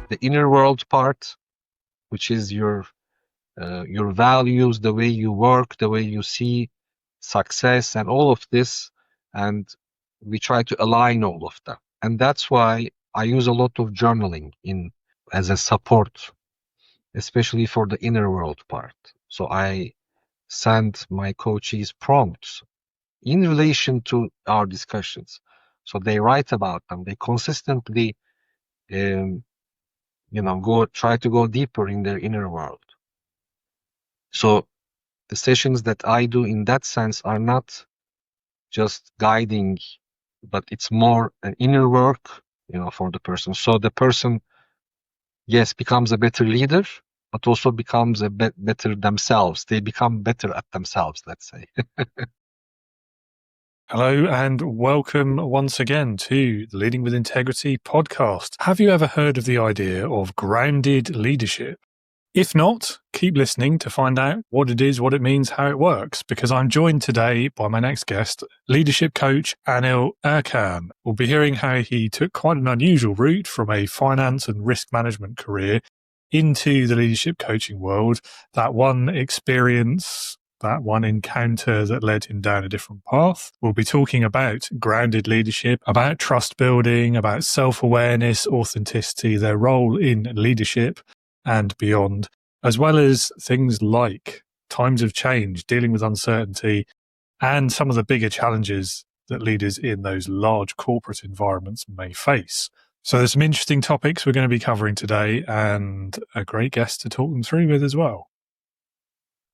the inner world part, which is your values, the way you work, the way you see success, and all of this. And we try to align all of that. And that's why I use a lot of journaling in as a support, especially for the inner world part. So I send my coaches prompts in relation to our discussions. So they write about them. They consistently, try to go deeper in their inner world. So the sessions that I do in that sense are not just guiding, but it's more an inner work, for the person. So the person, yes, becomes a better leader, but also becomes a better themselves. They become better at themselves, let's say. Hello and welcome once again to the Leading with Integrity podcast. Have you ever heard of the idea of grounded leadership? If not, keep listening to find out what it is, what it means, how it works, because I'm joined today by my next guest, leadership coach Anil Erkan. We'll be hearing how he took quite an unusual route from a finance and risk management career into the leadership coaching world. That one experience, that one encounter that led him down a different path. We'll be talking about grounded leadership, about trust building, about self-awareness, authenticity, their role in leadership and beyond, as well as things like times of change, dealing with uncertainty, and some of the bigger challenges that leaders in those large corporate environments may face. So there's some interesting topics we're going to be covering today and a great guest to talk them through with as well.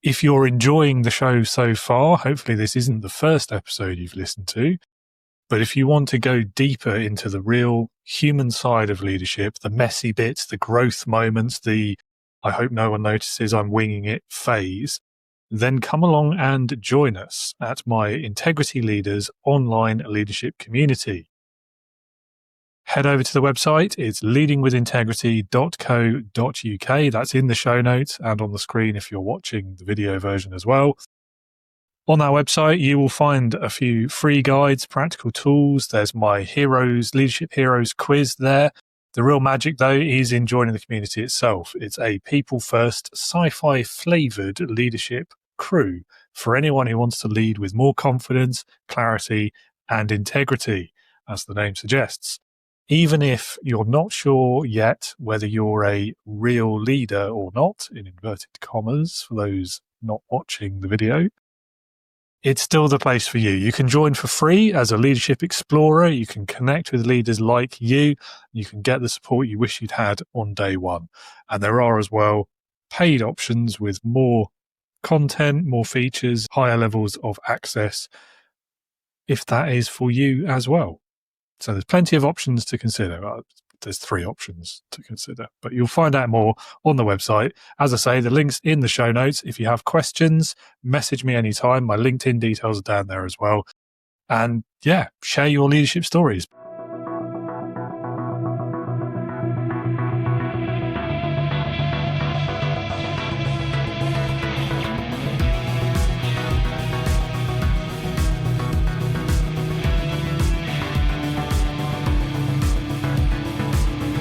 If you're enjoying the show so far, hopefully this isn't the first episode you've listened to, but if you want to go deeper into the real human side of leadership, the messy bits, the growth moments, the I hope no one notices I'm winging it phase, then come along and join us at my Integrity Leaders online leadership community. Head over to the website. It's leadingwithintegrity.co.uk. That's in the show notes and on the screen if you're watching the video version as well. On our website, you will find a few free guides, practical tools. There's my Leadership Heroes quiz there. The real magic, though, is in joining the community itself. It's a people-first, sci-fi flavoured leadership crew for anyone who wants to lead with more confidence, clarity, and integrity, as the name suggests. Even if you're not sure yet whether you're a real leader or not, in inverted commas, for those not watching the video, it's still the place for you. You can join for free as a leadership explorer. You can connect with leaders like you. You can get the support you wish you'd had on day one. And there are as well paid options with more content, more features, higher levels of access, if that is for you as well. So there's plenty of options to consider. There's 3 options to consider, but you'll find out more on the website. As I say, the link's in the show notes. If you have questions, message me anytime. My LinkedIn details are down there as well. And yeah, share your leadership stories.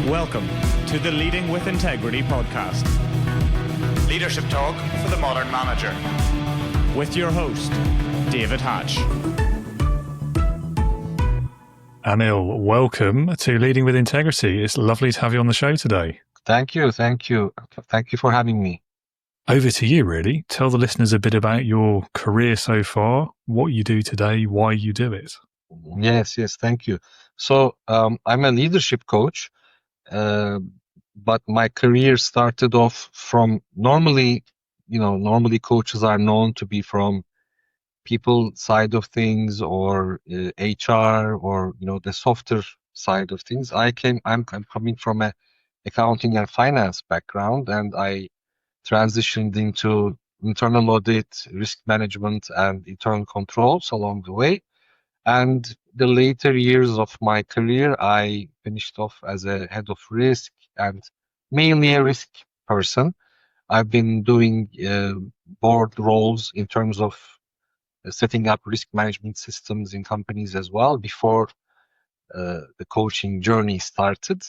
Welcome to the Leading with Integrity podcast. Leadership talk for the modern manager. With your host, David Hatch. Anil, welcome to Leading with Integrity. It's lovely to have you on the show today. Thank you. Thank you for having me. Over to you, really. Tell the listeners a bit about your career so far, what you do today, why you do it. Yes, thank you. So I'm a leadership coach. But my career started off from normally coaches are known to be from people side of things or HR or the softer side of things. I'm coming from a accounting and finance background, and I transitioned into internal audit, risk management, and internal controls along the way. And the later years of my career, I finished off as a head of risk and mainly a risk person. I've been doing board roles in terms of setting up risk management systems in companies as well before the coaching journey started.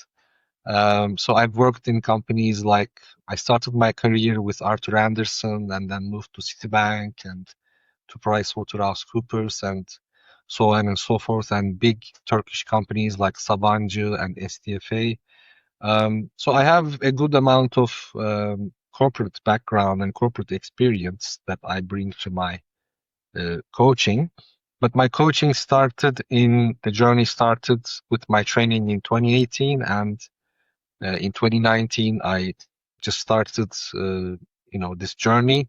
So I've worked in companies like I started my career with Arthur Andersen and then moved to Citibank and to PricewaterhouseCoopers and so on and so forth, and big Turkish companies like Sabancı and STFA. So I have a good amount of corporate background and corporate experience that I bring to my coaching. But my coaching the journey started with my training in 2018, and in 2019 I just started, this journey,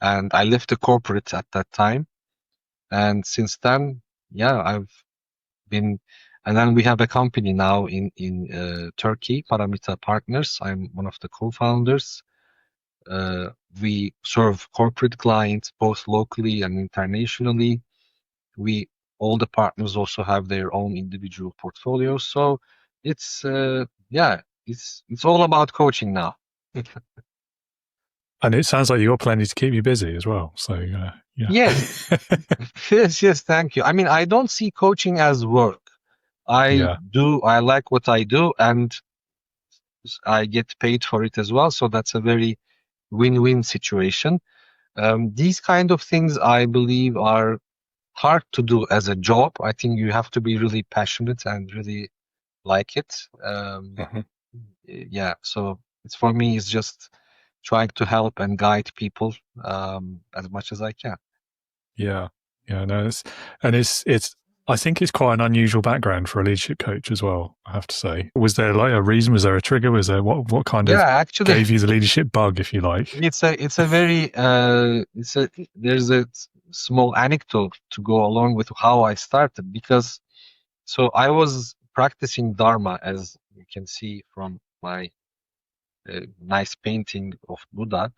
and I left the corporate at that time. And since then, yeah, I've been, and then we have a company now in Turkey, Paramita Partners. I'm one of the co-founders. We serve corporate clients both locally and internationally. We all the partners also have their own individual portfolios. So it's it's all about coaching now. And it sounds like you got plenty to keep you busy as well. So yeah. Yes, yes, thank you. I mean, I don't see coaching as work. I Yeah. I like what I do, and I get paid for it as well. So that's a very win-win situation. These kind of things I believe are hard to do as a job. I think you have to be really passionate and really like it. Mhm. Yeah, so it's for me, it's just trying to help and guide people as much as I can. Yeah. Yeah. No, it's I think it's quite an unusual background for a leadership coach as well, I have to say. Was there like a reason? Was there a trigger? Was there what kind Yeah, of actually, gave you the leadership bug, if you like? it's a very there's a small anecdote to go along with how I started, because so I was practicing Dharma, as you can see from my nice painting of Buddha.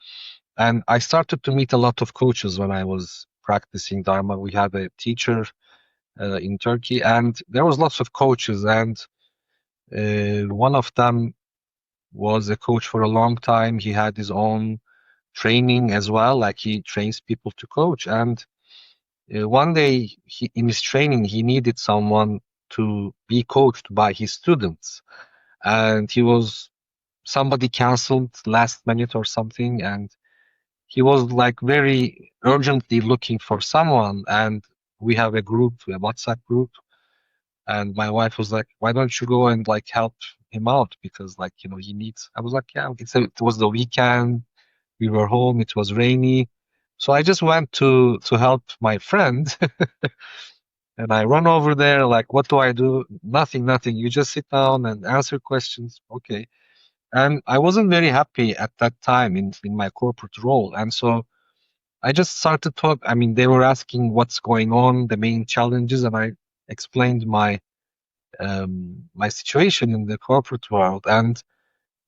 And I started to meet a lot of coaches when I was practicing Dharma. We had a teacher in Turkey, and there was lots of coaches, and one of them was a coach for a long time. He had his own training as well, like he trains people to coach. And one day, in his training, he needed someone to be coached by his students, and somebody canceled last minute or something, and he was like very urgently looking for someone. And we have a group, a WhatsApp group, and my wife was like, why don't you go and like help him out, because like he needs. I was like, yeah, it was the weekend, we were home, it was rainy, so I just went to help my friend. And I run over there, like, what do I do? Nothing, you just sit down and answer questions. Okay. And I wasn't very happy at that time in my corporate role, and so I just started talk. I mean, they were asking what's going on, the main challenges, and I explained my situation in the corporate world. And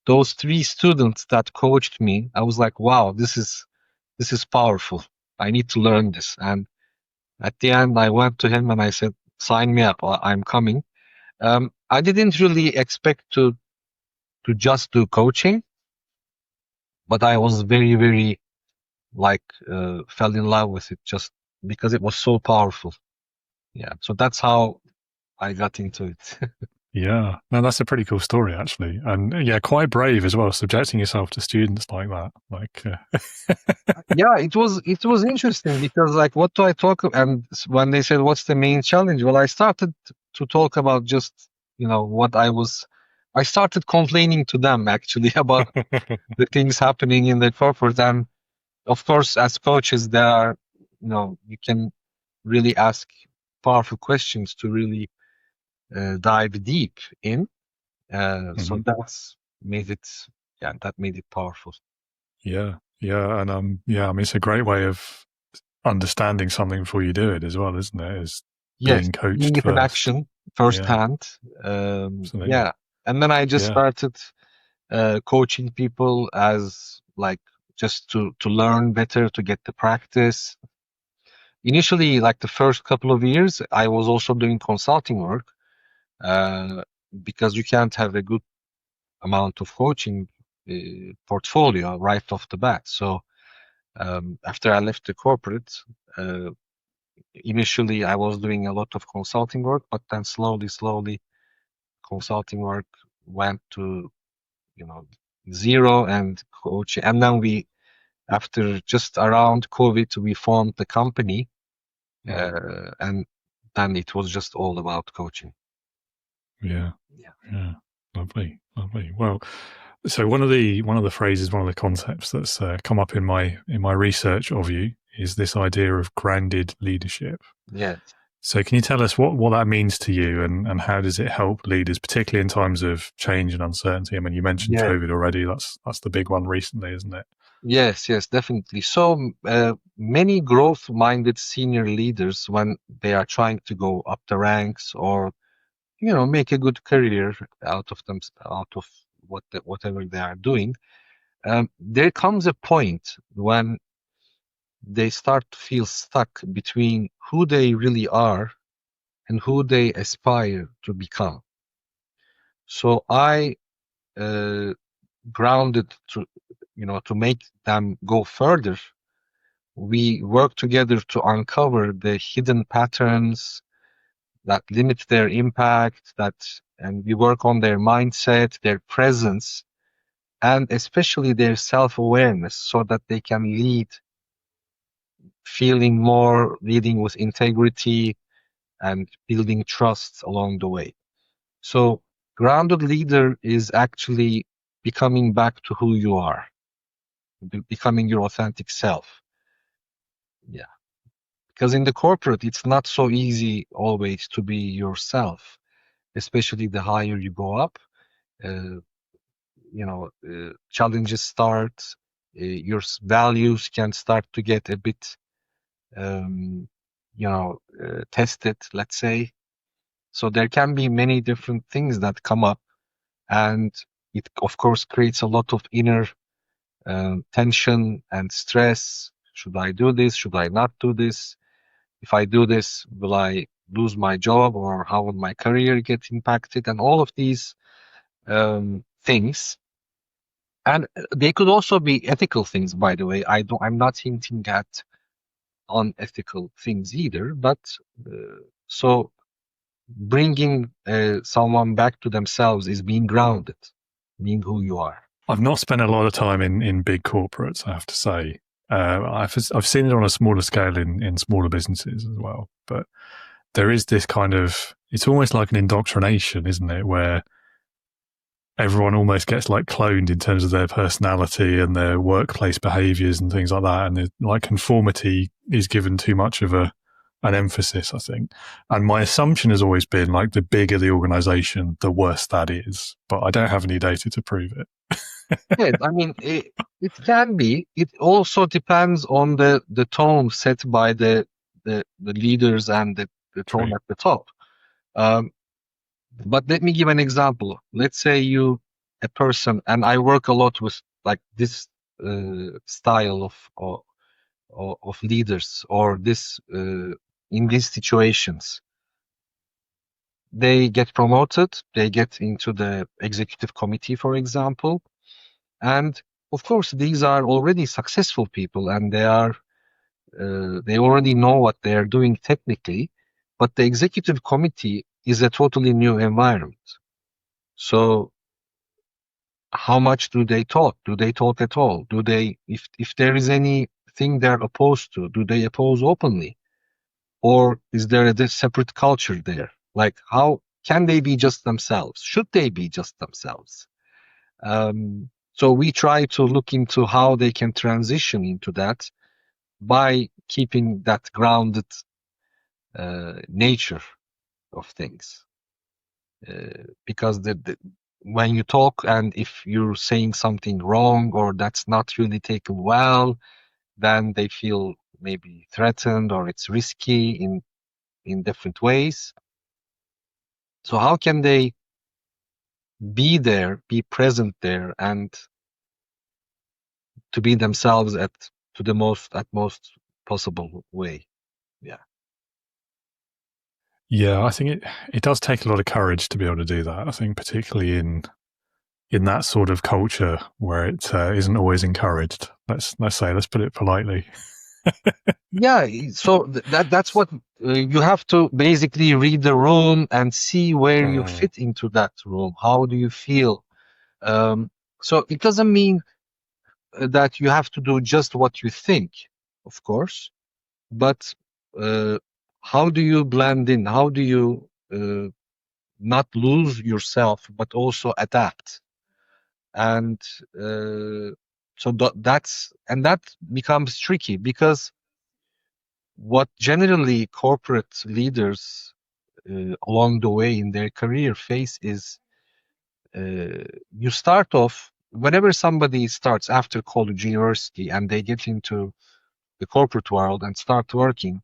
those three students that coached me, I was like, wow, this is powerful. I need to learn this. And at the end, I went to him and I said, sign me up. I'm coming. I didn't really expect to just do coaching, but I was very, very like fell in love with it just because it was so powerful. Yeah. So that's how I got into it. Yeah. No, that's a pretty cool story, actually. And yeah, quite brave as well, subjecting yourself to students like that. Like, Yeah, it was interesting because like, what do I talk? And when they said, what's the main challenge? Well, I started to talk about just, what I started complaining to them actually about the things happening in the corporate. And of course, as coaches, there are, you can really ask powerful questions to really dive deep in. So Mhm. that made it powerful. Yeah. Yeah. And yeah, I mean, it's a great way of understanding something before you do it as well, isn't it? Is Yes, being seeing coached it in first. action Yeah. firsthand. Absolutely. Yeah, and then I just Yeah. started coaching people as like just to learn better, to get the practice. Initially, like the first couple of years, I was also doing consulting work uh, because you can't have a good amount of coaching portfolio right off the bat. So after I left the corporate, uh, initially I was doing a lot of consulting work, but then slowly, consulting work went to, zero and coaching. And then after just around COVID, we formed the company, and then it was just all about coaching. Yeah. Lovely. Well, so one of the phrases, one of the concepts that's come up in my research of you is this idea of grounded leadership. Yes. So can you tell us what that means to you, and how does it help leaders, particularly in times of change and uncertainty? I mean, you mentioned COVID already. That's the big one recently, isn't it? Yes, definitely. So many growth-minded senior leaders, when they are trying to go up the ranks or make a good career out of whatever they are doing, there comes a point when they start to feel stuck between who they really are and who they aspire to become. So I grounded to make them go further. We work together to uncover the hidden patterns that limit their impact, and we work on their mindset, their presence, and especially their self-awareness, so that they can leading with integrity and building trust along the way. So grounded leader is actually becoming back to who you are, becoming your authentic self. Yeah. Because in the corporate, it's not so easy always to be yourself, especially the higher you go up. Challenges start, your values can start to get a bit, tested, let's say. So there can be many different things that come up, and it, of course, creates a lot of inner tension and stress. Should I do this? Should I not do this? If I do this, will I lose my job, or how will my career get impacted? And all of these things. And they could also be ethical things, by the way. I'm not hinting at unethical things either. But so bringing someone back to themselves is being grounded, being who you are. I've not spent a lot of time in big corporates, I have to say. I've seen it on a smaller scale in smaller businesses as well. But there is this kind of, it's almost like an indoctrination, isn't it? Where everyone almost gets like cloned in terms of their personality and their workplace behaviors and things like that. And like conformity is given too much of an emphasis, I think. And my assumption has always been like the bigger the organization, the worse that is. But I don't have any data to prove it. Yes, I mean, it can be. It also depends on the tone set by the leaders and the tone at the top. But let me give an example. Let's say a person, and I work a lot with like this style of leaders, or this in these situations. They get promoted, they get into the executive committee, for example, and of course these are already successful people, and they already know what they are doing technically, but the executive committee is a totally new environment. So how much do they talk? Do they talk at all? Do they, if there is anything they're opposed to, do they oppose openly? Or is there a separate culture there? Like, how can they be just themselves? Should they be just themselves? So we try to look into how they can transition into that by keeping that grounded nature of things. Because when you talk, and if you're saying something wrong or that's not really taken well, then they feel maybe threatened, or it's risky in different ways. So how can they be there, be present there, and to be themselves at most possible way? Yeah, I think it does take a lot of courage to be able to do that. I think particularly in that sort of culture where it isn't always encouraged. Let's put it politely. Yeah, so that's what you have to basically read the room and see where you fit into that room. How do you feel? Um, so it doesn't mean that you have to do just what you think, of course, but uh, how do you blend in? How do you not lose yourself, but also adapt? And so that becomes tricky because what generally corporate leaders along the way in their career face is you start off whenever somebody starts after college, university, and they get into the corporate world and start working,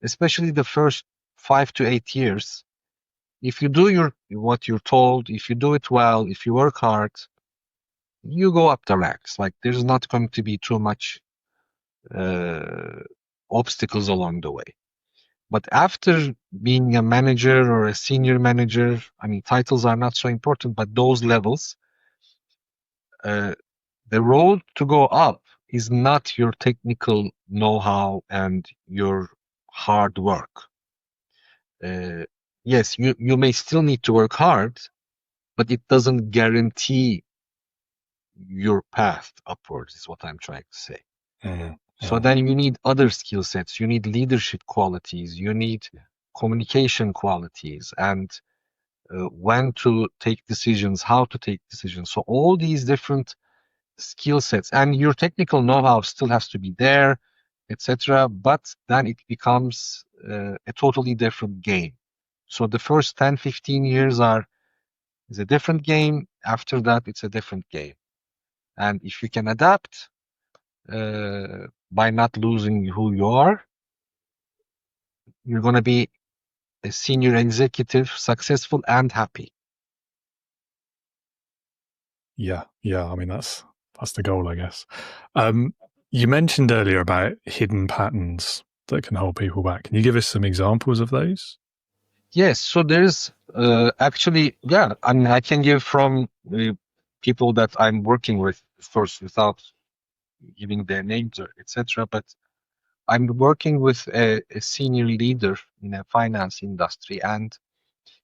especially the first 5 to 8 years. If you do what you're told, if you do it well, if you work hard, you go up the ranks. Like there's not going to be too much uh, obstacles along the way. But after being a manager or a senior manager, I mean, titles are not so important, but those levels, uh, the road to go up is not your technical know-how and your hard work. Yes, you may still need to work hard, but it doesn't guarantee your path upwards, is what I'm trying to say. So then you need other skill sets. You need leadership qualities. You need communication qualities and when to take decisions, how to take decisions. So all these different skill sets and your technical know-how still has to be there, etc. But then it becomes a totally different game. So the first 10, 15 years is a different game. After that, it's a different game. And if you can adapt by not losing who you are, you're going to be a senior executive, successful and happy. Yeah. I mean, that's the goal, I guess. You mentioned earlier about hidden patterns that can hold people back. Can you give us some examples of those? Yes, so there's actually, yeah, I mean, I can give from people that I'm working with, of course, without giving their names or etc. But I'm working with a senior leader in a finance industry, and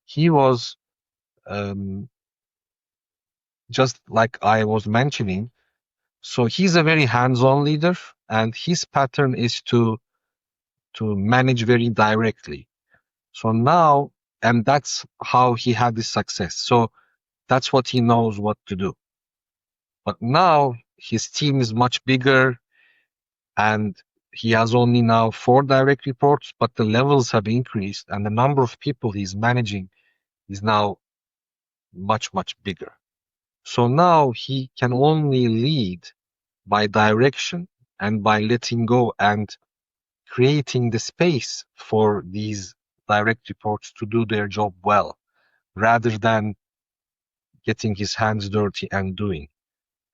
he was just like I was mentioning. So he's a very hands-on leader, and his pattern is to manage very directly. So now, and that's how he had this success. So that's what he knows what to do. But now his team is much bigger and he has only now 4 direct reports, but the levels have increased and the number of people he's managing is now much, much bigger. So now he can only lead by direction and by letting go and creating the space for these direct reports to do their job well, rather than getting his hands dirty and doing.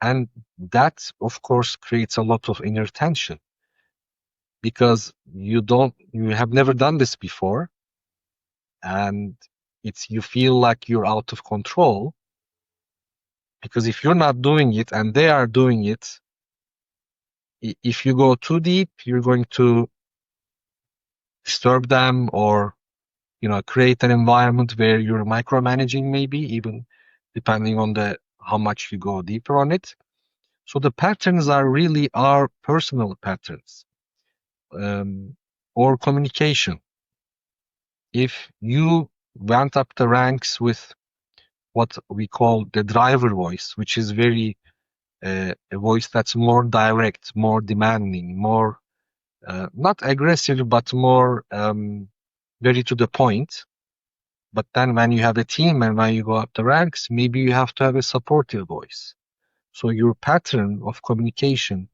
And that, of course, creates a lot of inner tension because you have never done this before. And you feel like you're out of control because if you're not doing it and they are doing it, if you go too deep, you're going to disturb them or, create an environment where you're micromanaging, maybe even depending on how much you go deeper on it. So the patterns are really our personal patterns. Or communication. If you went up the ranks with what we call the driver voice, which is very a voice that's more direct, more demanding, more not aggressive, but more very to the point. But then when you have a team and when you go up the ranks, maybe you have to have a supportive voice. So your pattern of communication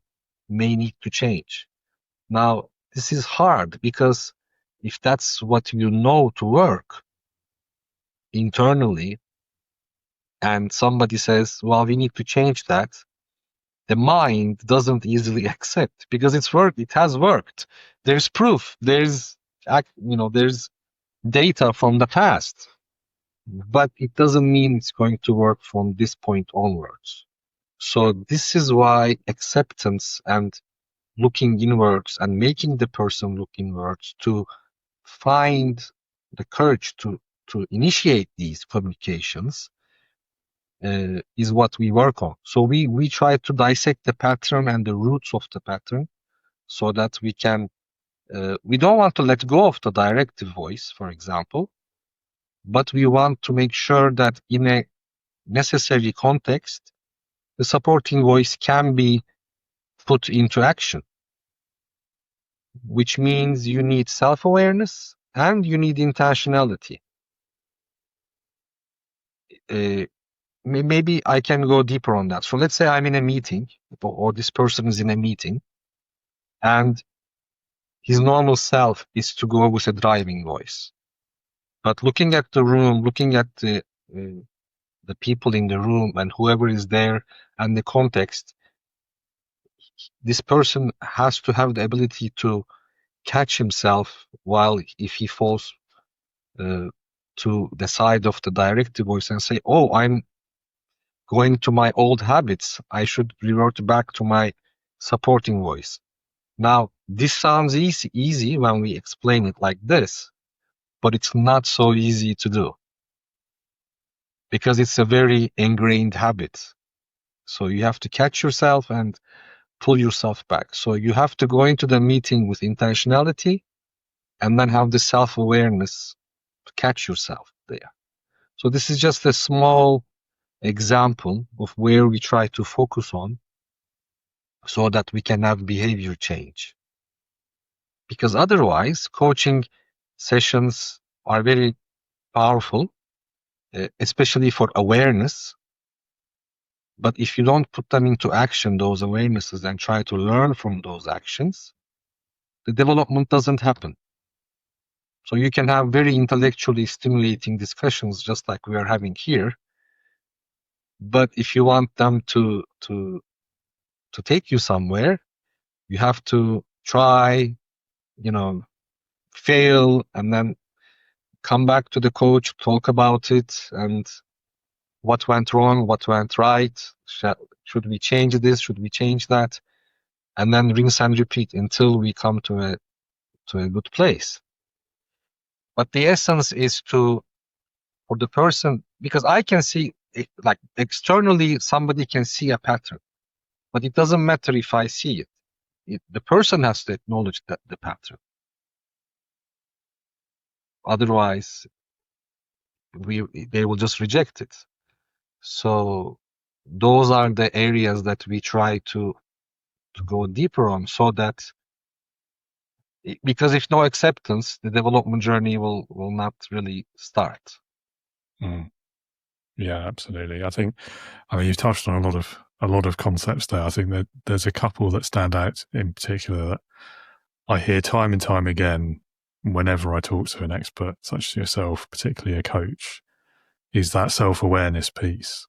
may need to change. Now, this is hard because if that's what you know to work internally, and somebody says, well, we need to change that, the mind doesn't easily accept because it has worked. There's proof. There's data from the past, but it doesn't mean it's going to work from this point onwards. So this is why acceptance and looking inwards and making the person look inwards to find the courage to initiate these communications is what we work on. So we try to dissect the pattern and the roots of the pattern so that we can, we don't want to let go of the directive voice, for example, but we want to make sure that in a necessary context, the supporting voice can be put into action, which means you need self-awareness and you need intentionality. Maybe I can go deeper on that. So let's say I'm in a meeting, or this person is in a meeting, and his normal self is to go with a driving voice. But looking at the room, looking at the people in the room and whoever is there and the context, this person has to have the ability to catch himself while if he falls to the side of the directive voice and say, oh, I'm going to my old habits. I should revert back to my supporting voice. Now, this sounds easy when we explain it like this, but it's not so easy to do because it's a very ingrained habit. So you have to catch yourself and pull yourself back. So you have to go into the meeting with intentionality and then have the self-awareness to catch yourself there. So this is just a small example of where we try to focus on so that we can have behavior change. Because otherwise, coaching sessions are very powerful, especially for awareness. But if you don't put them into action, those awarenesses, and try to learn from those actions, the development doesn't happen. So you can have very intellectually stimulating discussions just like we are having here. But if you want them to take you somewhere, you have to try, fail, and then come back to the coach, talk about it, and what went wrong, what went right, should we change this, should we change that, and then rinse and repeat until we come to a good place. But the essence is for the person, because I can see, like externally, somebody can see a pattern, but it doesn't matter if I see it. The person has to acknowledge that the pattern. Otherwise, they will just reject it. So those are the areas that we try to go deeper on, so that, because if no acceptance, the development journey will not really start. Mm. Yeah, absolutely. I mean, you've touched on a lot of concepts there. I think that there's a couple that stand out in particular that I hear time and time again whenever I talk to an expert such as yourself, particularly a coach, is that self-awareness piece.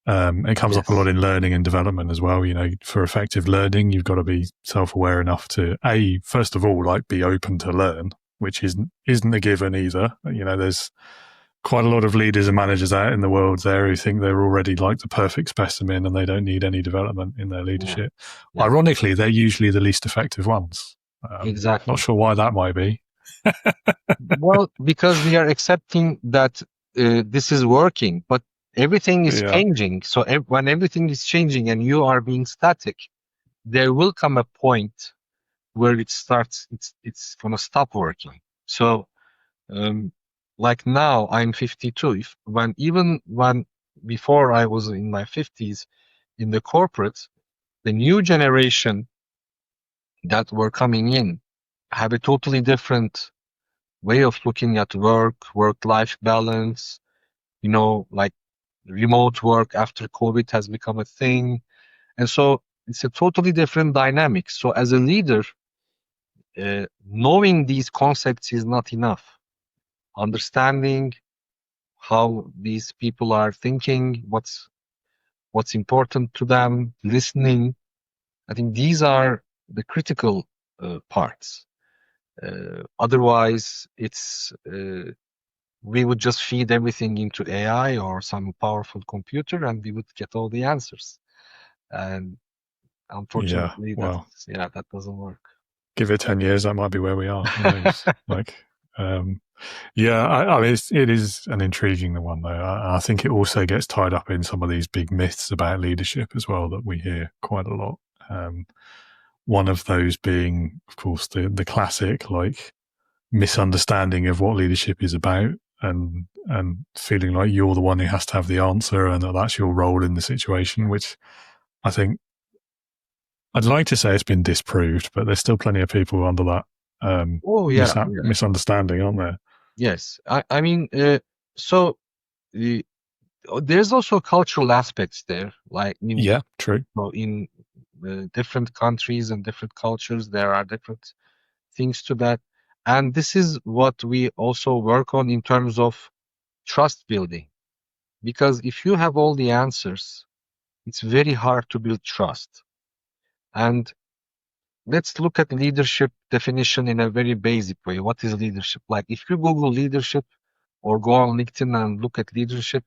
It comes up a lot in learning and development as well. For effective learning, you've got to be self-aware enough to, first of all, like be open to learn, which isn't a given either. There's quite a lot of leaders and managers out in the world there who think they're already like the perfect specimen and they don't need any development in their leadership. Yeah. Ironically, they're usually the least effective ones. Exactly. Not sure why that might be. Well, because we are accepting that this is working, but everything is changing. So when everything is changing and you are being static, there will come a point where it's going to stop working. So, like now I'm 52. Even when before I was in my 50s in the corporate, the new generation that were coming in have a totally different way of looking at work-life balance, like remote work after COVID has become a thing. And so it's a totally different dynamic. So as a leader, knowing these concepts is not enough. Understanding how these people are thinking, what's important to them, listening. I think these are the critical parts. Otherwise, we would just feed everything into AI or some powerful computer and we would get all the answers. And Unfortunately, well, that doesn't work. give it 10 years, that might be where we are. Who knows? I mean, it is an intriguing one, though. I think it also gets tied up in some of these big myths about leadership as well that we hear quite a lot. One of those being, of course, the classic misunderstanding of what leadership is about, and feeling like you're the one who has to have the answer and that's your role in the situation, which I think I'd like to say it's been disproved, but there's still plenty of people under that misunderstanding, aren't there? Yes, I mean, so there's also cultural aspects there, True. In different countries and different cultures, there are different things to that, and this is what we also work on in terms of trust building, because if you have all the answers, it's very hard to build trust. And let's look at leadership definition in a very basic way. What is leadership? Like, if you Google leadership or go on LinkedIn and look at leadership,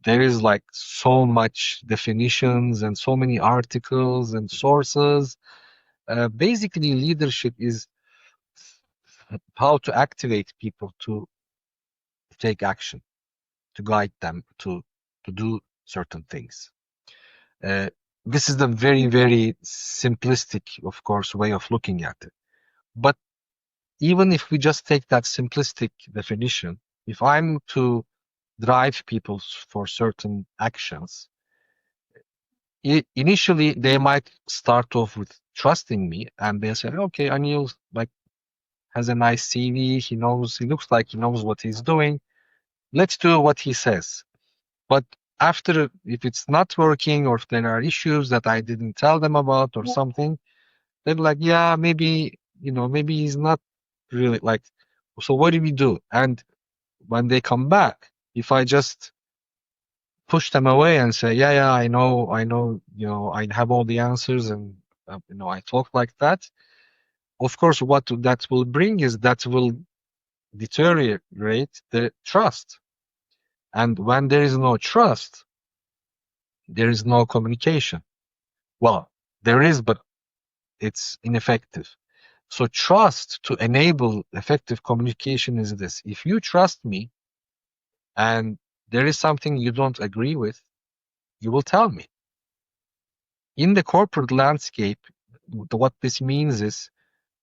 there is like so much definitions and so many articles and sources. Basically, leadership is how to activate people to take action, to guide them to do certain things. This is the very, very simplistic, of course, way of looking at it. But even if we just take that simplistic definition, if I'm to drive people for certain actions, initially they might start off with trusting me, and they say, okay, Anil has a nice CV, he looks like he knows what he's doing, let's do what he says. But after, if it's not working, or if there are issues that I didn't tell them about or something, they're like, yeah, maybe he's not really like, so what do we do? And when they come back, if I just push them away and say, yeah, I know, I have all the answers, and I talk like that, of course, what that will bring is that will deteriorate the trust. And when there is no trust, there is no communication. Well, there is, but it's ineffective. So trust to enable effective communication is this. If you trust me and there is something you don't agree with, you will tell me. In the corporate landscape, what this means is,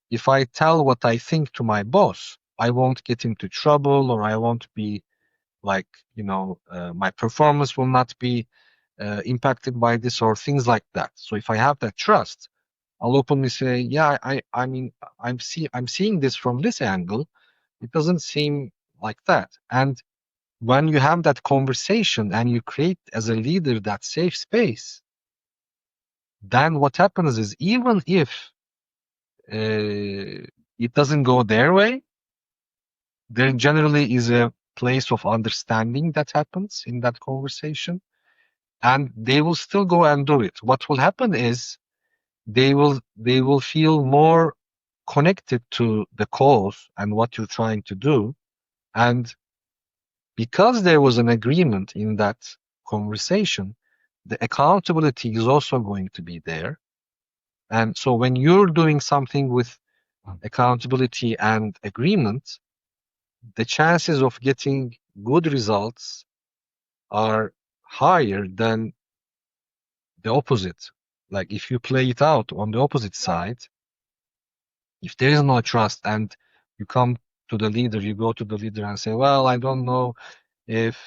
if I tell what I think to my boss, I won't get into trouble, or I won't be like, my performance will not be impacted by this, or things like that. So if I have that trust, I'll openly say, yeah, I mean, I'm seeing this from this angle. It doesn't seem like that. And when you have that conversation and you create as a leader that safe space, then what happens is, even if it doesn't go their way, there generally is a place of understanding that happens in that conversation, and they will still go and do it. What will happen is they will feel more connected to the cause and what you're trying to do, and because there was an agreement in that conversation, the accountability is also going to be there. And so when you're doing something with accountability and agreement, the chances of getting good results are higher than the opposite. Like, if you play it out on the opposite side, if there is no trust and you come to the leader, you go to the leader and say, well, I don't know if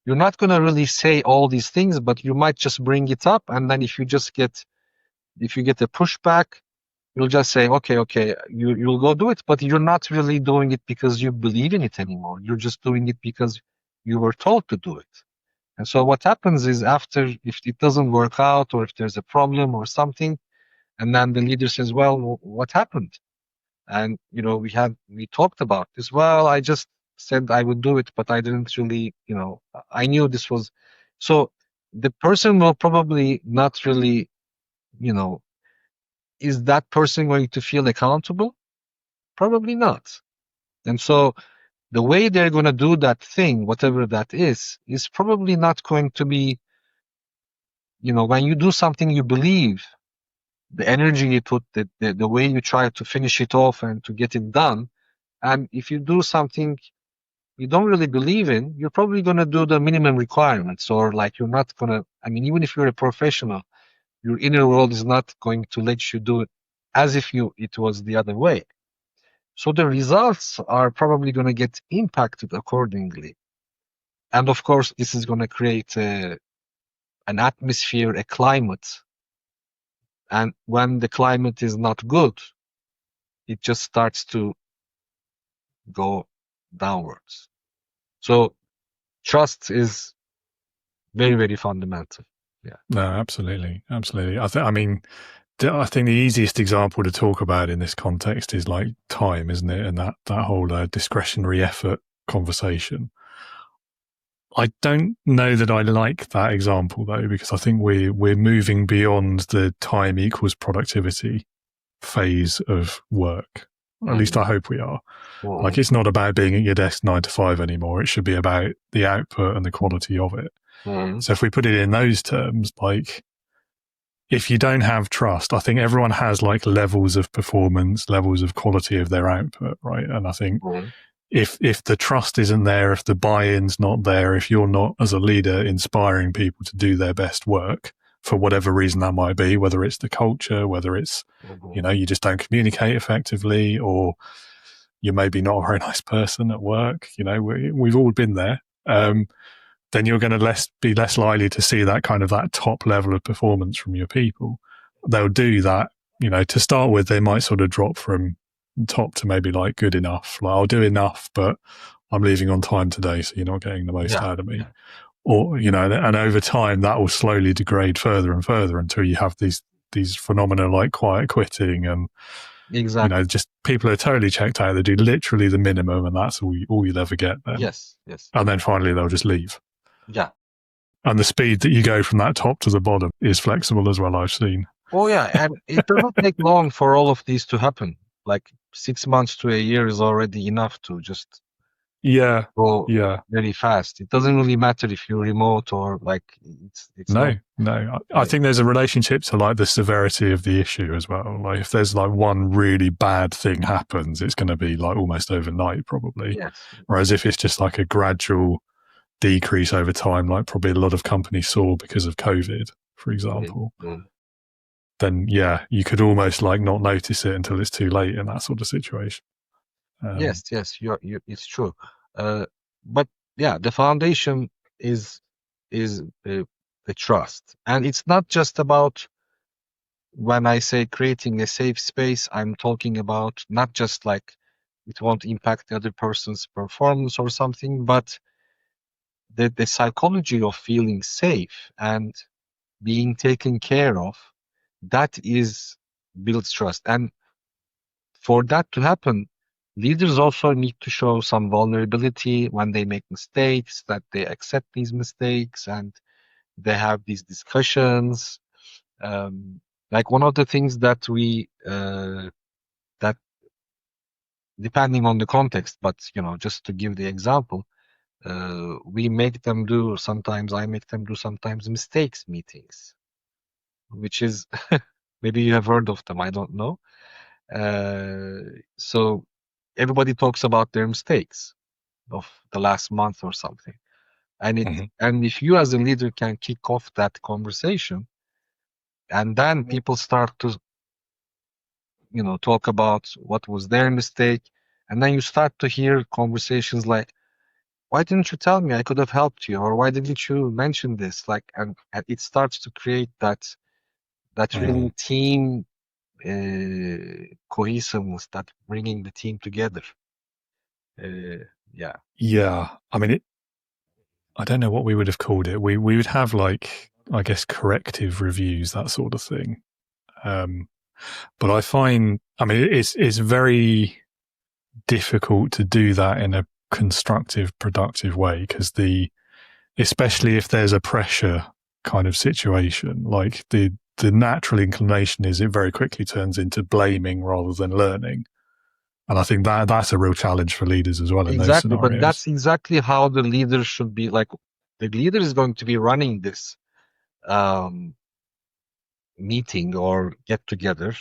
you're not going to really say all these things, but you might just bring it up. And then if you get a pushback, you'll just say, okay, you'll go do it, but you're not really doing it because you believe in it anymore. You're just doing it because you were told to do it. And so what happens is, after, if it doesn't work out, or if there's a problem or something, and then the leader says, well, what happened? And, we talked about this. Well, I just said I would do it, but I didn't really, I knew this was. So the person will probably not really, is that person going to feel accountable? Probably not. And so the way they're going to do that thing, whatever that is probably not going to be, when you do something you believe, the energy you put, the way you try to finish it off and to get it done. And if you do something you don't really believe in, you're probably going to do the minimum requirements, or like you're not going to, even if you're a professional, your inner world is not going to let you do it as if it was the other way. So the results are probably going to get impacted accordingly. And of course, this is going to create an atmosphere, a climate. And when the climate is not good, it just starts to go downwards. So trust is very, very fundamental. Yeah. No, absolutely. Absolutely. I think the easiest example to talk about in this context is like time, isn't it? And that whole discretionary effort conversation. I don't know that I like that example though, because I think we're moving beyond the time equals productivity phase of work. At least I hope we are. Like, it's not about being at your desk 9 to 5 anymore. It should be about the output and the quality of it. So if we put it in those terms, like, if you don't have trust, I think everyone has like levels of performance, levels of quality of their output, right? And I think if the trust isn't there, if the buy-in's not there, if you're not, as a leader, inspiring people to do their best work, for whatever reason that might be, whether it's the culture, whether it's, you just don't communicate effectively, or you're maybe not a very nice person at work, we've all been there, then you're going to be less likely to see that kind of that top level of performance from your people. They'll do that, to start with, they might sort of drop from top to maybe like good enough. Like, I'll do enough, but I'm leaving on time today, so you're not getting the most out of me. Yeah. Or, and over time that will slowly degrade further and further until you have these phenomena like quiet quitting and, just people are totally checked out. They do literally the minimum, and that's all you'll ever get then. Yes. And then finally they'll just leave. Yeah. And the speed that you go from that top to the bottom is flexible as well, I've seen. Oh, yeah. And it doesn't take long for all of these to happen. Like 6 months to a year is already enough to just go very fast. It doesn't really matter if you're remote or like it's No. I think there's a relationship to like the severity of the issue as well. Like, if there's like one really bad thing happens, it's going to be like almost overnight probably. Yes. Whereas if it's just like a gradual decrease over time, like probably a lot of companies saw because of COVID, for example, then you could almost like not notice it until it's too late in that sort of situation. Yes, it's true. But yeah, the foundation is the trust, and it's not just about, when I say creating a safe space, I'm talking about not just like it won't impact the other person's performance or something, but the psychology of feeling safe and being taken care of, that builds trust. And for that to happen, leaders also need to show some vulnerability when they make mistakes, that they accept these mistakes and they have these discussions. Like, one of the things that we, that depending on the context, but just to give the example, we make them do, sometimes I make them do sometimes mistakes meetings, which is, maybe you have heard of them, I don't know. So everybody talks about their mistakes of the last month or something. And and if you as a leader can kick off that conversation, and then people start to, talk about what was their mistake, and then you start to hear conversations like, why didn't you tell me? I could have helped you. Or why didn't you mention this? Like, and it starts to create that really team cohesiveness, that bringing the team together. Yeah. I mean, I don't know what we would have called it. We would have like, I guess, corrective reviews, that sort of thing. But I find, it's very difficult to do that in a constructive, productive way, because especially if there's a pressure kind of situation, like the natural inclination is it very quickly turns into blaming rather than learning. And I think that's a real challenge for leaders as well in those scenarios. But that's exactly how the leader should be. Like, the leader is going to be running this meeting or get together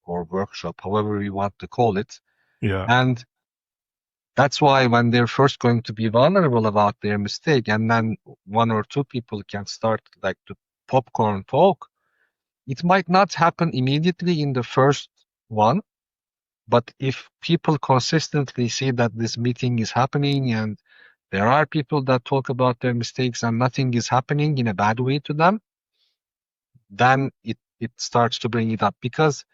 or workshop, however you want to call it. Yeah. And that's why when they're first going to be vulnerable about their mistake, and then one or two people can start like to popcorn talk, it might not happen immediately in the first one. But if people consistently see that this meeting is happening and there are people that talk about their mistakes and nothing is happening in a bad way to them, then it starts to bring it up. Because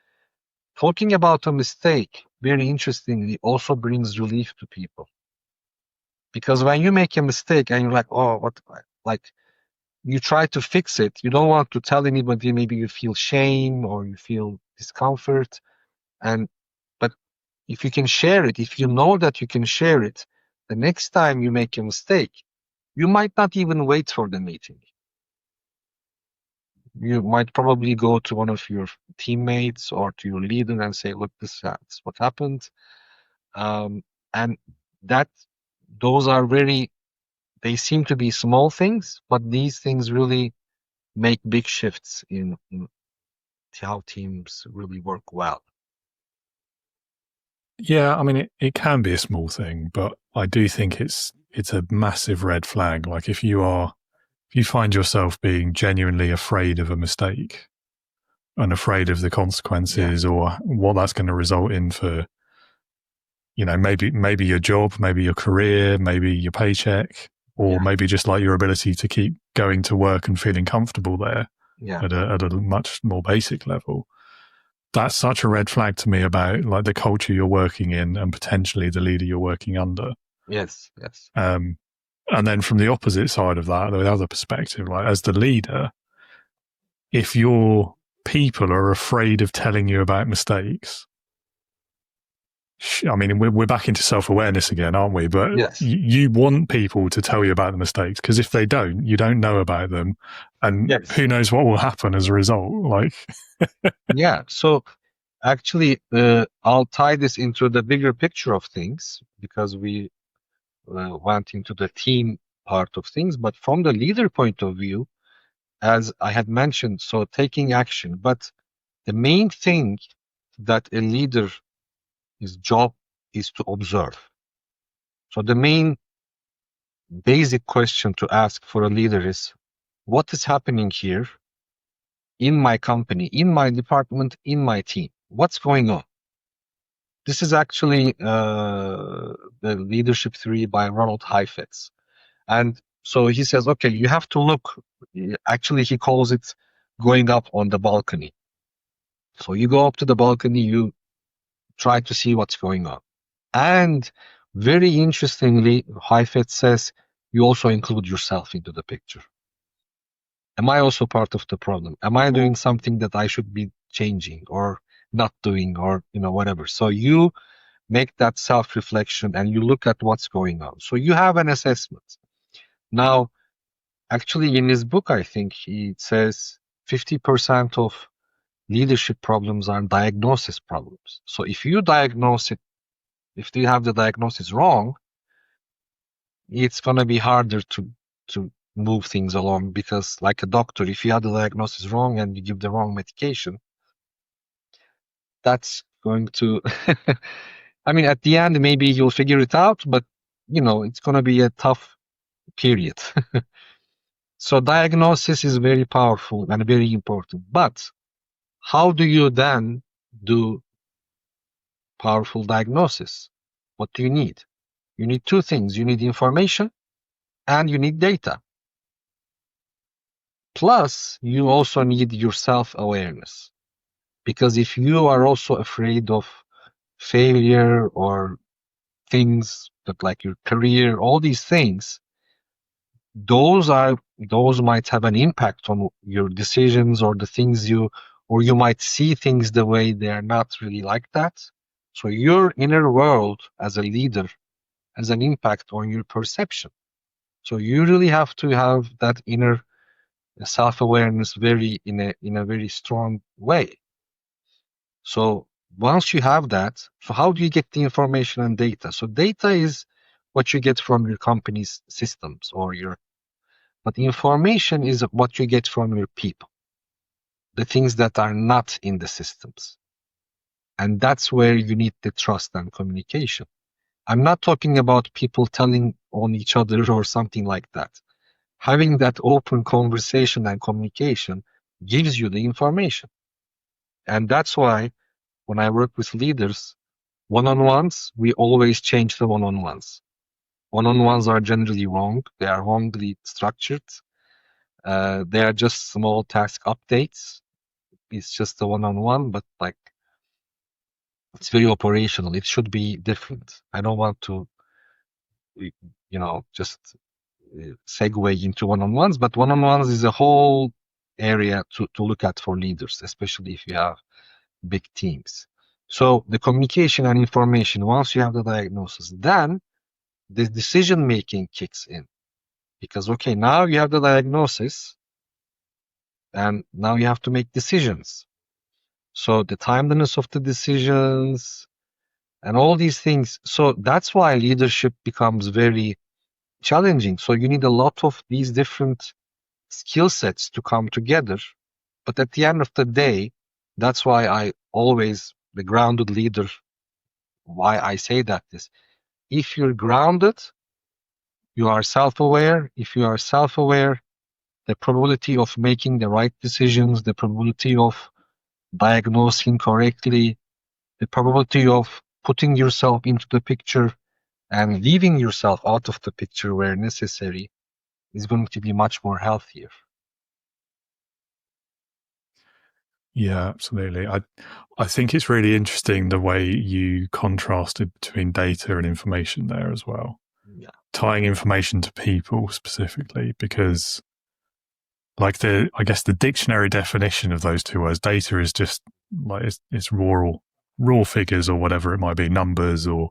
talking about a mistake, very interestingly, also brings relief to people. Because when you make a mistake and you're like, oh, what, like, you try to fix it, you don't want to tell anybody, maybe you feel shame or you feel discomfort. But if you can share it, if you know that you can share it, the next time you make a mistake, you might not even wait for the meeting. You might probably go to one of your teammates or to your leader and say, look, this is what happened. And those are they seem to be small things, but these things really make big shifts in how teams really work well. Yeah, I mean, it can be a small thing, but I do think it's a massive red flag. Like if you find yourself being genuinely afraid of a mistake and afraid of the consequences or what that's going to result in for, maybe your job, maybe your career, maybe your paycheck, or maybe just like your ability to keep going to work and feeling comfortable there at a much more basic level. That's such a red flag to me about like the culture you're working in and potentially the leader you're working under. Yes. And then from the opposite side of that, the other perspective, like as the leader, if your people are afraid of telling you about mistakes, I mean, we're back into self-awareness again, aren't we? But yes. You want people to tell you about the mistakes, because if they don't, you don't know about them, and who knows what will happen as a result. Like, yeah. So actually, I'll tie this into the bigger picture of things, because we went into the team part of things. But from the leader point of view, as I had mentioned, so taking action. But the main thing that a leader, his job is to observe. So the main basic question to ask for a leader is, what is happening here in my company, in my department, in my team? What's going on? This is actually the Leadership 3 by Ronald Heifetz. And so he says, okay, you have to look. Actually, he calls it going up on the balcony. So you go up to the balcony, you try to see what's going on. And very interestingly, Heifetz says, you also include yourself into the picture. Am I also part of the problem? Am I doing something that I should be changing or not doing, or whatever? So you make that self-reflection and you look at what's going on. So you have an assessment. Now, actually, in his book, I think he says 50% of leadership problems are diagnosis problems. So if you diagnose it, if you have the diagnosis wrong, it's going to be harder to move things along, because like a doctor, if you have the diagnosis wrong and you give the wrong medication, that's going to I mean, at the end, maybe you'll figure it out, but it's going to be a tough period. So diagnosis is very powerful and very important. But how do you then do powerful diagnosis? What do you need? You need two things. You need information and you need data. Plus, you also need your self-awareness. Because if you are also afraid of failure or things that, like your career, all these things, those might have an impact on your decisions or the things or you might see things the way they are not really like that. So your inner world as a leader has an impact on your perception. So you really have to have that inner self-awareness in a very strong way. So once you have that, so how do you get the information and data? So data is what you get from your company's systems or your But information is what you get from your people, the things that are not in the systems. And that's where you need the trust and communication. I'm not talking about people telling on each other or something like that. Having that open conversation and communication gives you the information. And that's why when I work with leaders, one-on-ones, we always change the one-on-ones. One-on-ones are generally wrong. They are wrongly structured. They are just small task updates. It's just a one-on-one, but like it's very operational. It should be different. I don't want to, just segue into one-on-ones, but one-on-ones is a whole area to look at for leaders, especially if you have big teams. So the communication and information, once you have the diagnosis, then the decision making kicks in. Because, okay, now you have the diagnosis and now you have to make decisions. So the timeliness of the decisions and all these things. So that's why leadership becomes very challenging. So you need a lot of these different skill sets to come together. But at the end of the day, that's why I always, the grounded leader, why I say that is, if you're grounded, you are self-aware. If you are self-aware, the probability of making the right decisions, the probability of diagnosing correctly, the probability of putting yourself into the picture and leaving yourself out of the picture where necessary is going to be much more healthier. Yeah, absolutely. I think it's really interesting the way you contrasted between data and information there as well. Yeah. Tying information to people specifically, because like I guess the dictionary definition of those two words, data is just like it's raw figures or whatever it might be, numbers or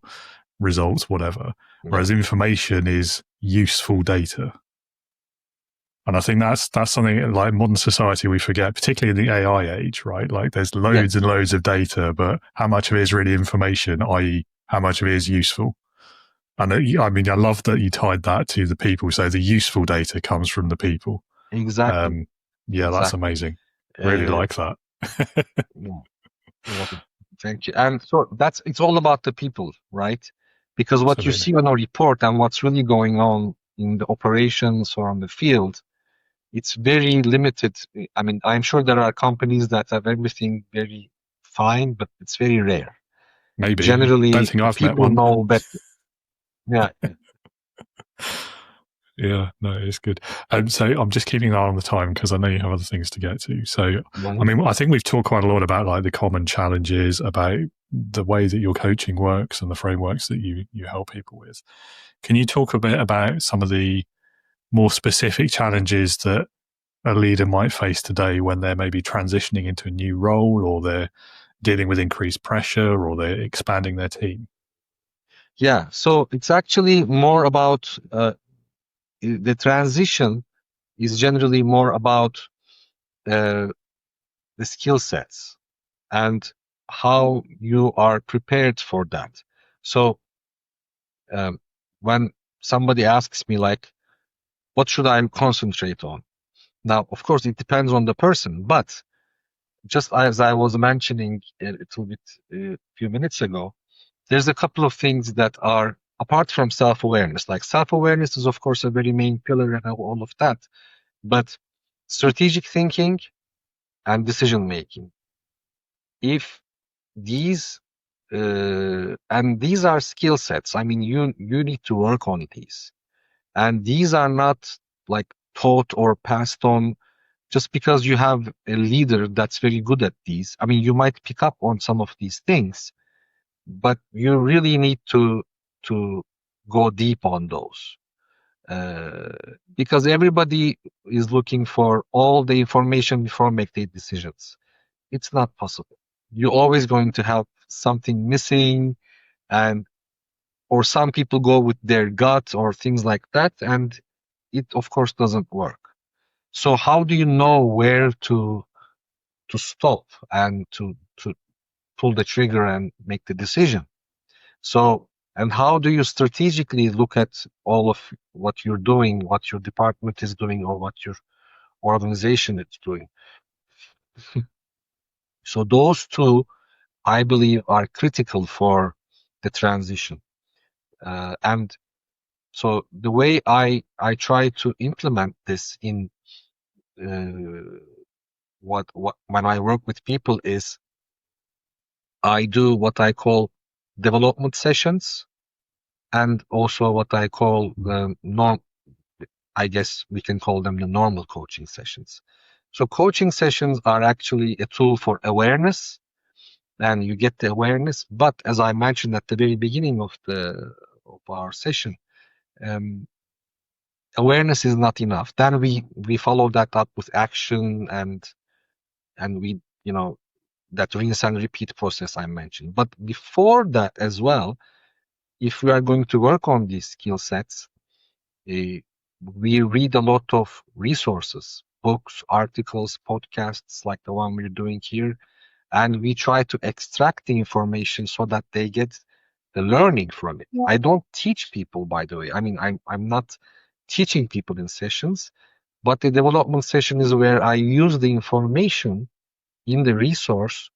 results, whatever. Yeah. Whereas information is useful data. And I think that's something like in modern society we forget, particularly in the AI age, right? Like there's loads and loads of data, but how much of it is really information, i.e. how much of it is useful? And I mean, I love that you tied that to the people. So the useful data comes from the people. Exactly. Yeah, exactly. That's amazing. Really like that. Yeah. Thank you. And so it's all about the people, right? Because what Absolutely. you see on a report and what's really going on in the operations or on the field, it's very limited. I mean, I'm sure there are companies that have everything very fine, but it's very rare. Maybe. Generally, Don't think I've met people one. know better. Yeah. Yeah, no, it's good. So I'm just keeping an eye on the time because I know you have other things to get to. So, I mean, I think we've talked quite a lot about like the common challenges, about the way that your coaching works and the frameworks that you help people with. Can you talk a bit about some of the more specific challenges that a leader might face today when they're maybe transitioning into a new role, or they're dealing with increased pressure, or they're expanding their team? Yeah, so it's actually more about the transition is generally more about the skill sets and how you are prepared for that. So when somebody asks me like, what should I concentrate on? Now, of course, it depends on the person, but just as I was mentioning a little bit a few minutes ago, there's a couple of things that are apart from self-awareness. Like self-awareness is, of course, a very main pillar and all of that, but strategic thinking and decision making. If these and these are skill sets. I mean, you need to work on these, and these are not like taught or passed on just because you have a leader that's very good at these. I mean, you might pick up on some of these things, but you really need to go deep on those because everybody is looking for all the information before make their decisions. It's not possible. You're always going to have something missing, and or some people go with their gut or things like that, and it of course doesn't work. So how do you know where to stop and to pull the trigger and make the decision? So And how do you strategically look at all of what you're doing, what your department is doing, or what your organization is doing? So those two, I believe, are critical for the transition. And so the way I try to implement this in what when I work with people is I do what I call development sessions, and also what I call I guess we can call them the normal coaching sessions. So coaching sessions are actually a tool for awareness, and you get the awareness. But as I mentioned at the very beginning of our session, awareness is not enough. Then we follow that up with action, and we, that rinse and repeat process I mentioned. But before that as well, if we are going to work on these skill sets, we read a lot of resources, books, articles, podcasts like the one we're doing here, and we try to extract the information so that they get the learning from it. I don't teach people, by the way. I mean, I'm not teaching people in sessions, but the development session is where I use the information in the resource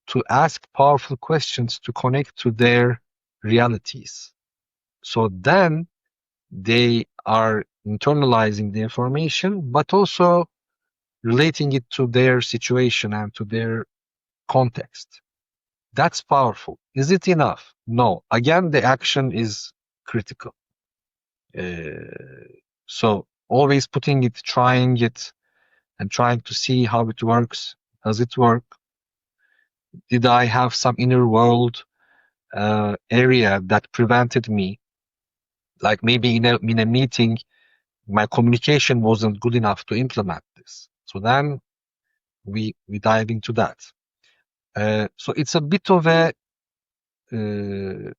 to ask powerful questions to connect to their realities. So then they are internalizing the information, but also relating it to their situation and to their context. That's powerful. Is it enough? No. Again, the action is critical. So always putting it, trying it, and trying to see how it works. Does it work? Did I have some inner world area that prevented me? Like maybe in a meeting, my communication wasn't good enough to implement this. So then we dive into that. So it's a bit of a there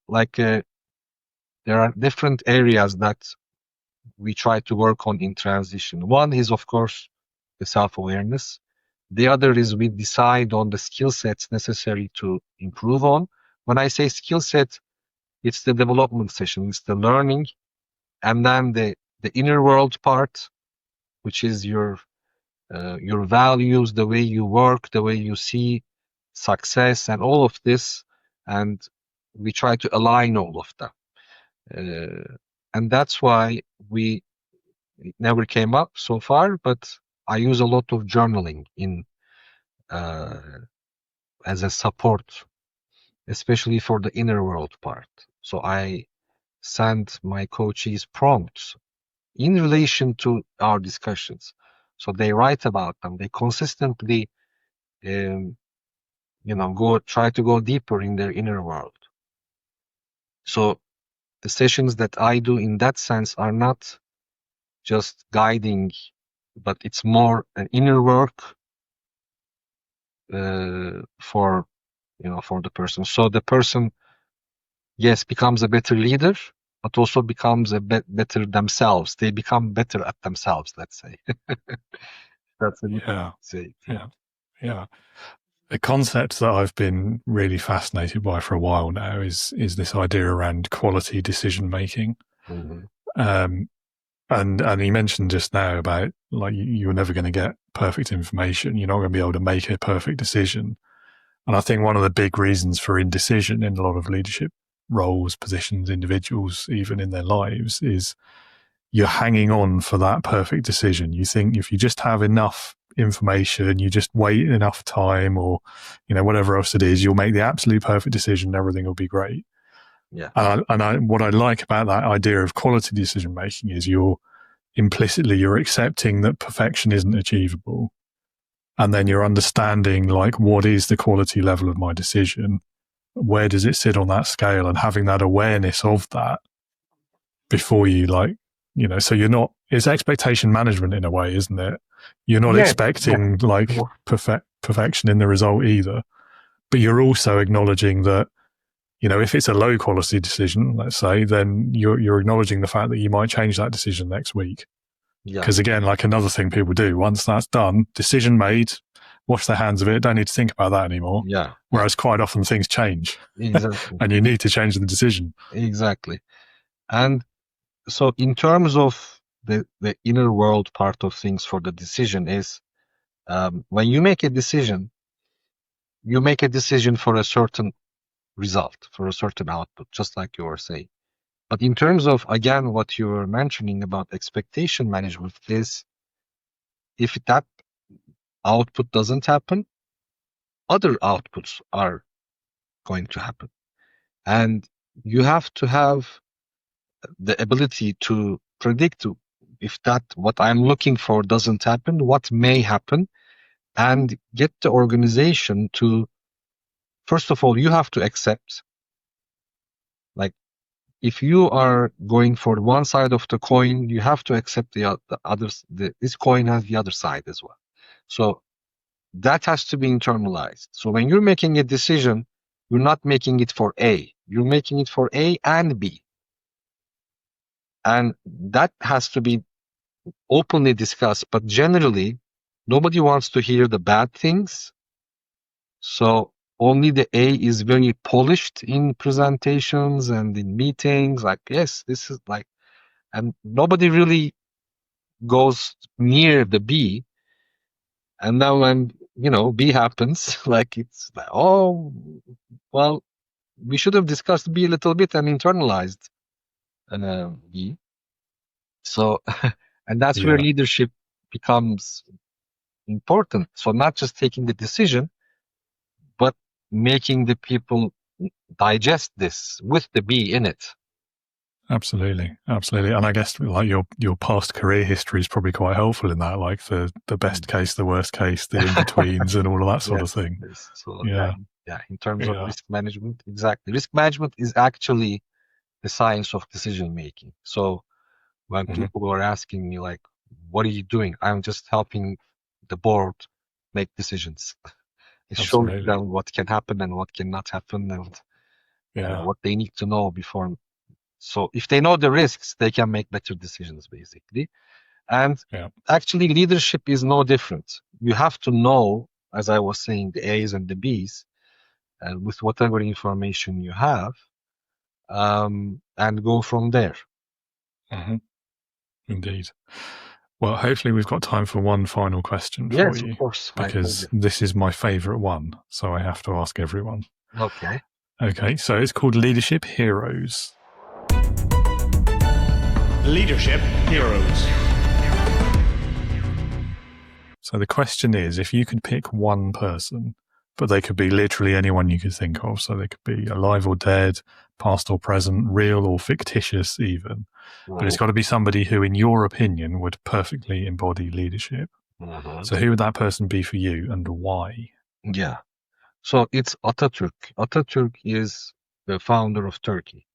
are different areas that we try to work on in transition. One is, of course, the self-awareness. The other is we decide on the skill sets necessary to improve on. When I say skill set, it's the development session, it's the learning, and then the inner world part, which is your values, the way you work, the way you see success, and all of this. And we try to align all of them. And that's why it never came up so far, but I use a lot of journaling as a support, especially for the inner world part. So I send my coaches prompts in relation to our discussions. So they write about them. They consistently, try to go deeper in their inner world. So the sessions that I do in that sense are not just guiding, but it's more an inner work for the person. So the person, yes, becomes a better leader, but also becomes a better themselves. They become better at themselves, let's say. That's a good say. Yeah. A concept that I've been really fascinated by for a while now is this idea around quality decision making. Mm-hmm. And he mentioned just now about like you're never going to get perfect information. You're not going to be able to make a perfect decision. And I think one of the big reasons for indecision in a lot of leadership roles, positions, individuals, even in their lives, is you're hanging on for that perfect decision. You think if you just have enough information, you just wait enough time, or whatever else it is, you'll make the absolute perfect decision. Everything will be great. Yeah. What I like about that idea of quality decision making is you're accepting that perfection isn't achievable, and then you're understanding like what is the quality level of my decision, where does it sit on that scale, and having that awareness of that before you so you're not, it's expectation management in a way, isn't it? You're not expecting perfection in the result either, but you're also acknowledging that, if it's a low quality decision, let's say, then you're acknowledging the fact that you might change that decision next week. Yeah. Because again, like another thing people do, once that's done, decision made, wash their hands of it, don't need to think about that anymore. Yeah. Whereas quite often things change. Exactly. And you need to change the decision. Exactly. And so in terms of the inner world part of things for the decision is, when you make a decision for a certain result, for a certain output, just like you were saying. But in terms of, again, what you were mentioning about expectation management is, if that output doesn't happen, other outputs are going to happen. And you have to have the ability to predict, if that what I'm looking for doesn't happen, what may happen, and get the organization to, first of all, you have to accept, like, if you are going for one side of the coin, you have to accept the others. This coin has the other side as well. So that has to be internalized. So when you're making a decision, you're not making it for A. You're making it for A and B. And that has to be openly discussed. But generally, nobody wants to hear the bad things. So only the A is very polished in presentations and in meetings. Like, yes, this is like, and nobody really goes near the B. And then when, B happens, like, it's like, oh, well, we should have discussed B a little bit and internalized B. So, and that's where leadership becomes important. So not just taking the decision, but making the people digest this with the B in it. Absolutely. And I guess like your past career history is probably quite helpful in that, like the best case, the worst case, the in-betweens and all of that sort of thing. Yes. So in terms of risk management, exactly. Risk management is actually the science of decision making. So when people were asking me, like, what are you doing? I'm just helping the board make decisions. It's showing them what can happen and what cannot happen, and what they need to know before. So if they know the risks, they can make better decisions, basically. And actually, leadership is no different. You have to know, as I was saying, the A's and the B's, with whatever information you have, and go from there. Indeed. Well, hopefully we've got time for one final question for you. Yes, of course. Because this is my favorite one, so I have to ask everyone. Okay, so it's called Leadership Heroes. Leadership Heroes. So the question is, if you could pick one person, but they could be literally anyone you could think of, so they could be alive or dead, past or present, real or fictitious even, but it's got to be somebody who, in your opinion, would perfectly embody leadership. So who would that person be for you and why? Yeah. So it's Atatürk. Atatürk is the founder of Turkey.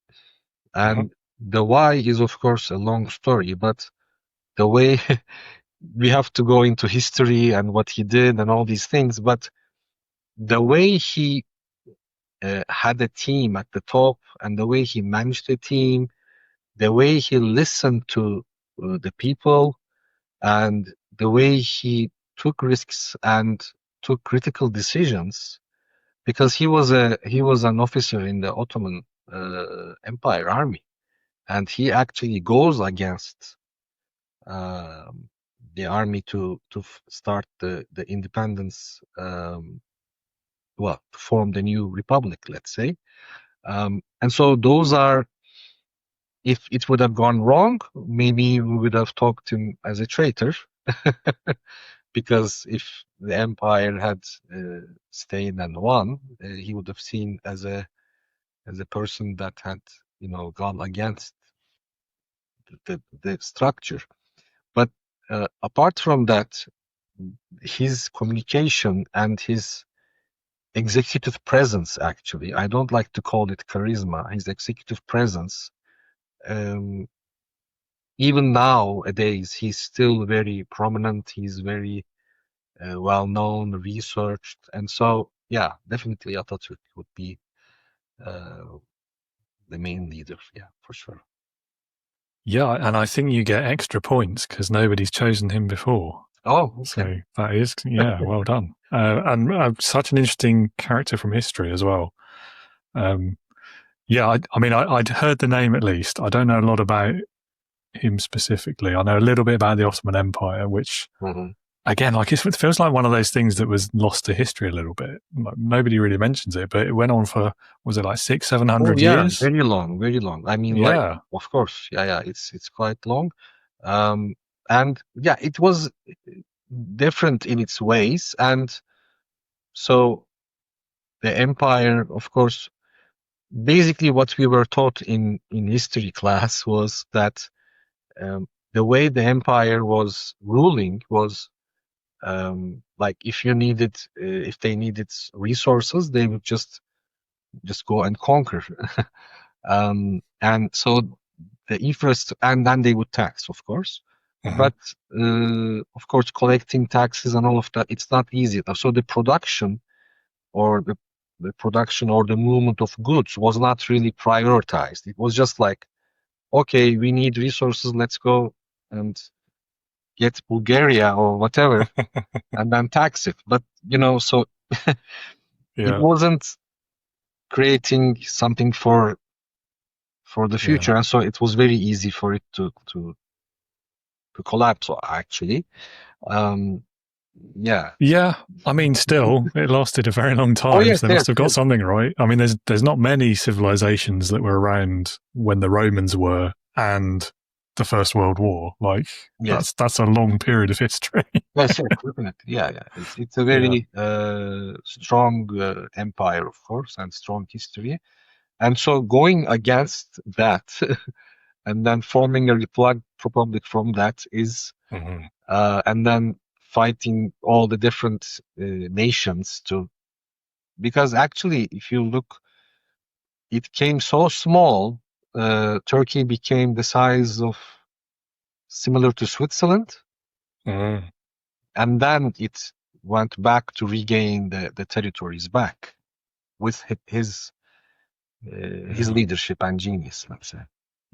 And the why is, of course, a long story, but the way we have to go into history and what he did and all these things, but the way he had a team at the top and the way he managed the team, the way he listened to the people, and the way he took risks and took critical decisions, because he was an officer in the Ottoman Empire army, and he actually goes against the army to start the independence, to form the new republic, let's say. And so those are, if it would have gone wrong, maybe we would have talked him as a traitor, because if the empire had stayed and won, he would have seen as a person that had gone against the structure. But apart from that, his communication and his executive presence, actually, I don't like to call it charisma, his executive presence, even nowadays, he's still very prominent. He's very well known, researched, and so definitely Atatürk would be the main leader. Yeah, for sure. Yeah, and I think you get extra points because nobody's chosen him before. Oh, okay. So that is, well done. and such an interesting character from history as well. Yeah, I mean, I'd heard the name at least. I don't know a lot about him specifically. I know a little bit about the Ottoman Empire, which, again, like it feels like one of those things that was lost to history a little bit. Like, nobody really mentions it, but it went on for, was it like 600-700 years? Very long, very long. I mean, like, of course, it's quite long. And yeah, it was different in its ways. And so the empire, of course, basically what we were taught in history class was that the way the empire was ruling was like if they needed resources, they would just go and conquer. And so the first, and then they would tax, of course. But of course, collecting taxes and all of that, it's not easy. So the production or the movement of goods was not really prioritized. It was just like, okay, we need resources, let's go and get Bulgaria or whatever, and then tax it. But so it wasn't creating something for the future, and so it was very easy for it to collapse. Actually, yeah. I mean, still, it lasted a very long time. So they must have got something right. I mean, there's not many civilizations that were around when the Romans were and the First World War. Like that's a long period of history. Yes, definitely. Yeah. It's a very strong empire, of course, and strong history. And so going against that and then forming a republic from that is, and then fighting all the different nations because actually, if you look, it came so small. Turkey became the size of similar to Switzerland, and then it went back to regain the territories back with his leadership and genius, let's say.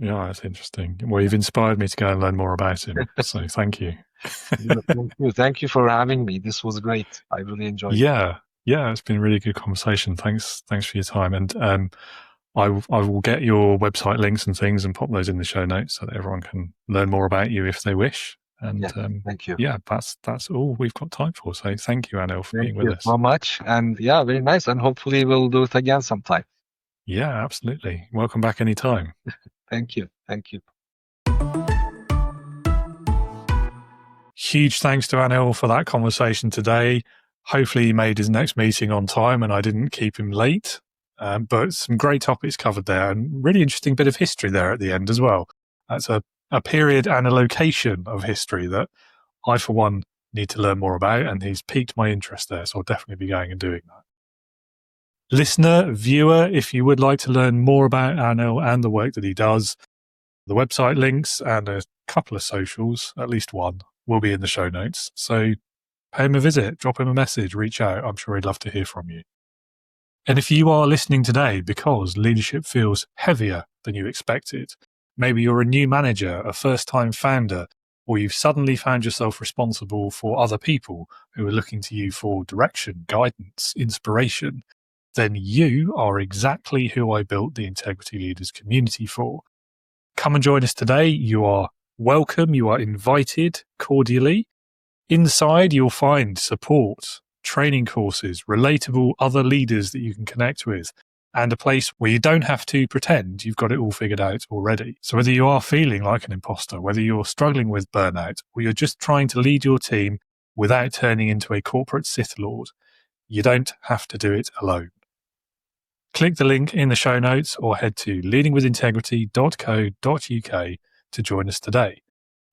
Yeah, that's interesting. Well, you've inspired me to go and learn more about him. So thank you. Thank you for having me. This was great. I really enjoyed it. Yeah, it's been a really good conversation. Thanks for your time. And I will get your website links and things and pop those in the show notes so that everyone can learn more about you if they wish. And thank you. Yeah, that's all we've got time for. So thank you, Anil, for being with us. Thank you so much. And very nice. And hopefully we'll do it again sometime. Yeah, absolutely. Welcome back anytime. Thank you. Huge thanks to Anil for that conversation today. Hopefully he made his next meeting on time and I didn't keep him late. But some great topics covered there and really interesting bit of history there at the end as well. That's a period and a location of history that I, for one, need to learn more about, and he's piqued my interest there, so I'll definitely be going and doing that. Listener, viewer, if you would like to learn more about Anil and the work that he does, the website links and a couple of socials, at least one, will be in the show notes. So pay him a visit, drop him a message, reach out. I'm sure he'd love to hear from you. And if you are listening today because leadership feels heavier than you expected, maybe you're a new manager, a first-time founder, or you've suddenly found yourself responsible for other people who are looking to you for direction, guidance, inspiration, then you are exactly who I built the Integrity Leaders community for. Come and join us today. You are welcome. You are invited cordially. Inside, you'll find support, training courses, relatable other leaders that you can connect with, and a place where you don't have to pretend you've got it all figured out already. So whether you are feeling like an imposter, whether you're struggling with burnout, or you're just trying to lead your team without turning into a corporate Sith Lord, you don't have to do it alone. Click the link in the show notes or head to leadingwithintegrity.co.uk to join us today.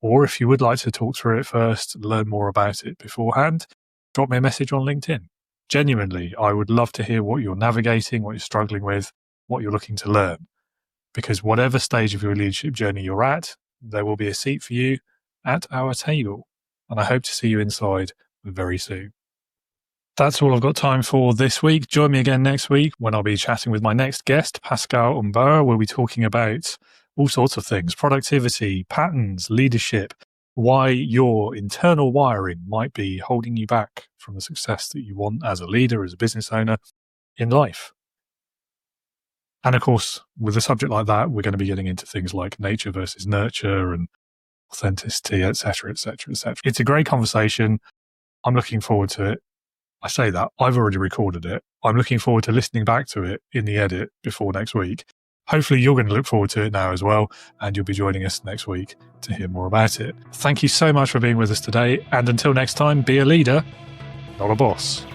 Or if you would like to talk through it first, learn more about it beforehand, drop me a message on LinkedIn. Genuinely, I would love to hear what you're navigating, what you're struggling with, what you're looking to learn. Because whatever stage of your leadership journey you're at, there will be a seat for you at our table. And I hope to see you inside very soon. That's all I've got time for this week. Join me again next week when I'll be chatting with my next guest, Pascal Umbert. We'll be talking about all sorts of things: productivity, patterns, leadership, why your internal wiring might be holding you back from the success that you want as a leader, as a business owner in life. And of course, with a subject like that, we're going to be getting into things like nature versus nurture and authenticity, etc., etc., etc. It's a great conversation. I'm looking forward to it. I say that, I've already recorded it. I'm looking forward to listening back to it in the edit before next week. Hopefully you're going to look forward to it now as well, and you'll be joining us next week to hear more about it. Thank you so much for being with us today, and until next time, be a leader, not a boss.